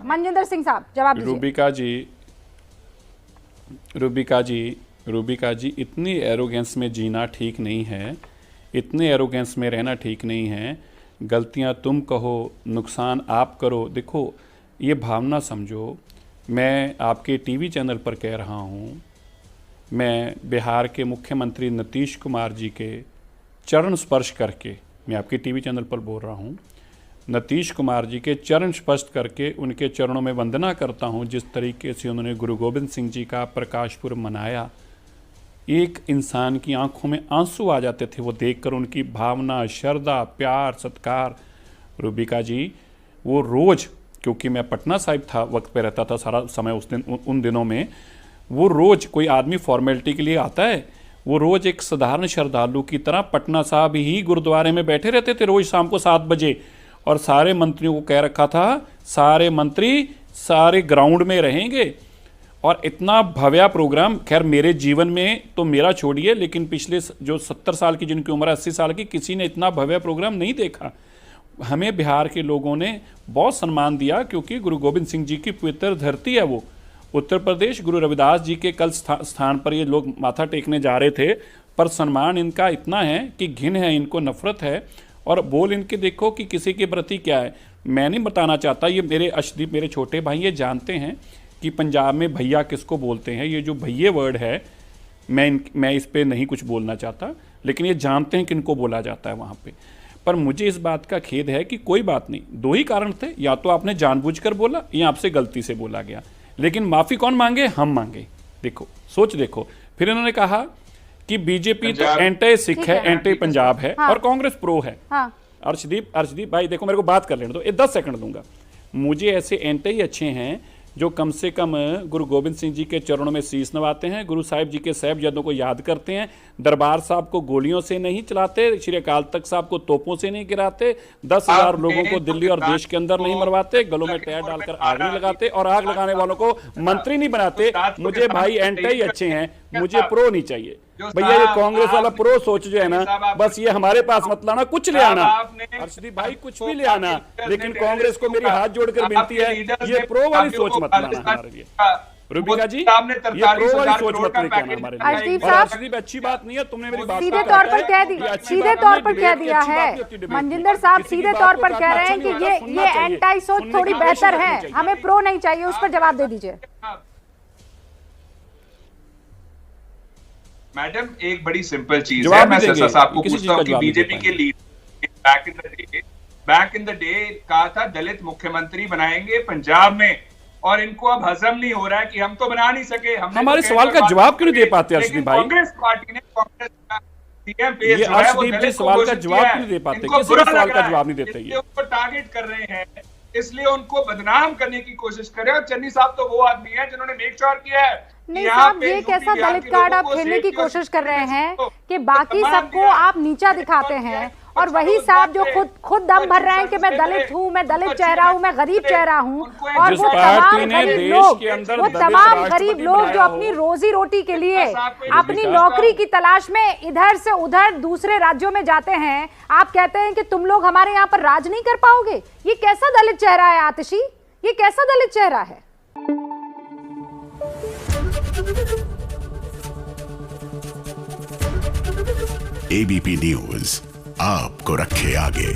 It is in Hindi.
मनजिंदर सिंह साहब जवाब दीजिए। रूबिका जी इतनी एरोगेंस में जीना ठीक नहीं है, इतने एरोगेंस में रहना ठीक नहीं है। गलतियां तुम कहो, नुकसान आप करो। देखो ये भावना समझो, मैं आपके टीवी चैनल पर कह रहा हूँ, मैं बिहार के मुख्यमंत्री नीतीश कुमार जी के चरण स्पर्श करके, मैं आपके टीवी चैनल पर बोल रहा हूँ, नीतीश कुमार जी के चरण स्पर्श करके उनके चरणों में वंदना करता हूँ। जिस तरीके से उन्होंने गुरु गोविंद सिंह जी का प्रकाश पर्व मनाया, एक इंसान की आंखों में आंसू आ जाते थे वो देखकर, उनकी भावना, श्रद्धा, प्यार, सत्कार। रूबिका जी वो रोज़, क्योंकि मैं पटना साहिब था, वक्त पे रहता था सारा समय उस दिन, उन दिनों में, वो रोज़, कोई आदमी फॉर्मेलिटी के लिए आता है, वो रोज़ एक साधारण श्रद्धालु की तरह पटना साहिब ही गुरुद्वारे में बैठे रहते थे रोज़ शाम को 7 बजे। और सारे मंत्रियों को कह रखा था सारे मंत्री सारे ग्राउंड में रहेंगे। और इतना भव्य प्रोग्राम, खैर मेरे जीवन में तो मेरा छोड़िए, लेकिन पिछले जो 70 साल की, जिनकी उम्र 80 साल की, किसी ने इतना भव्य प्रोग्राम नहीं देखा। हमें बिहार के लोगों ने बहुत सम्मान दिया, क्योंकि गुरु गोविंद सिंह जी की पवित्र धरती है वो। उत्तर प्रदेश, गुरु रविदास जी के कल स्थान पर ये लोग माथा टेकने जा रहे थे, पर सम्मान इनका इतना है कि घिन है इनको, नफरत है। और बोल इनके देखो कि किसी के प्रति क्या है। मैं नहीं बताना चाहता, ये मेरे अर्शदीप, मेरे छोटे भाई ये जानते हैं कि पंजाब में भैया किसको बोलते हैं। ये जो भैये वर्ड है, मैं इस पर नहीं कुछ बोलना चाहता, लेकिन ये जानते हैं कि इनको बोला जाता है वहाँ पे। पर मुझे इस बात का खेद है कि कोई बात नहीं, 2 ही कारण थे, या तो आपने जानबूझकर बोला या आपसे गलती से बोला गया। लेकिन माफ़ी कौन मांगे? हम मांगे। देखो, सोच देखो। फिर इन्होंने कहा कि बीजेपी तो एंटी सिख है, एंटी पंजाब है, और कांग्रेस प्रो है। अर्शदीप भाई देखो, मेरे को बात कर लेने दो, 10 सेकंड दूंगा। मुझे ऐसे एंटी ही अच्छे हैं जो कम से कम गुरु गोविंद सिंह जी के चरणों में शीश नवाते हैं, गुरु साहिब जी के साहिबजादों को याद करते हैं, दरबार साहब को गोलियों से नहीं चलाते, श्री अकाल तख्त साहब को तोपों से नहीं गिराते, 10,000 लोगों को दिल्ली और देश के अंदर नहीं मरवाते, गलों में टायर डालकर आग नहीं लगाते, और आग लगाने वालों को मंत्री नहीं बनाते। मुझे भाई एंटी ही अच्छे हैं, मुझे प्रो नहीं चाहिए। भैया ये कांग्रेस वाला प्रो सोच जो है ना, बस ये हमारे पास मत लाना, कुछ ले आना अर्शदीप भाई, कुछ भी ले आना, लेकिन कांग्रेस को मेरी हाथ जोड़कर विनती है, ये प्रो वाली सोच मत लाना हमारे लिए। रूबिका जी, ये प्रो वाली सोच मत लेके आना हमारे लिए। अर्शदीप अच्छी बात नहीं है, तुमने मेरी बात सीधे तौर पर कह दिया, सीधे तौर पर कह दिया है। मनजिंदर साहब सीधे तौर पर कह रहे हैं कि ये एंटी सोच थोड़ी बेहतर है, हमें प्रो नहीं चाहिए। उस पर जवाब दे दीजिए। मैडम एक बड़ी सिंपल चीज है, मैं सरसा साहब को पूछता हूं कि बीजेपी के leader back in the day कहा था दलित मुख्यमंत्री बनाएंगे पंजाब में, और इनको अब हजम नहीं हो रहा है कि हम तो बना नहीं सके। हमारे सवाल का जवाब क्यों नहीं दे पाते अर्शदीप भाई? कांग्रेस पार्टी ने, कांग्रेस का सीएम फेस ये अर्शदीप जी सवाल का जवाब क्यों नहीं दे पाते? किसी सवाल का जवाब नहीं देते, ये उनको टारगेट कर रहे हैं, इसलिए उनको बदनाम करने की कोशिश कर रहे हैं। और चन्नी साहब तो वो आदमी है जिन्होंने मेक श्योर किया है। नहीं साहब, ये कैसा दलित कार्ड आप खेलने की कोशिश कर रहे हैं कि बाकी सबको आप नीचा दिखाते हैं, और वही साहब जो खुद दम भर रहे हैं कि मैं दलित हूँ, मैं दलित चेहरा हूँ, मैं गरीब चेहरा हूँ, और वो तमाम गरीब लोग जो अपनी रोजी रोटी के लिए, अपनी नौकरी की तलाश में इधर से उधर दूसरे राज्यों में जाते हैं, आप कहते हैं कि तुम लोग हमारे यहाँ पर राज नहीं कर पाओगे। ये कैसा दलित चेहरा है आतिशी? ये कैसा दलित चेहरा है? एबीपी न्यूज आपको रखे आगे।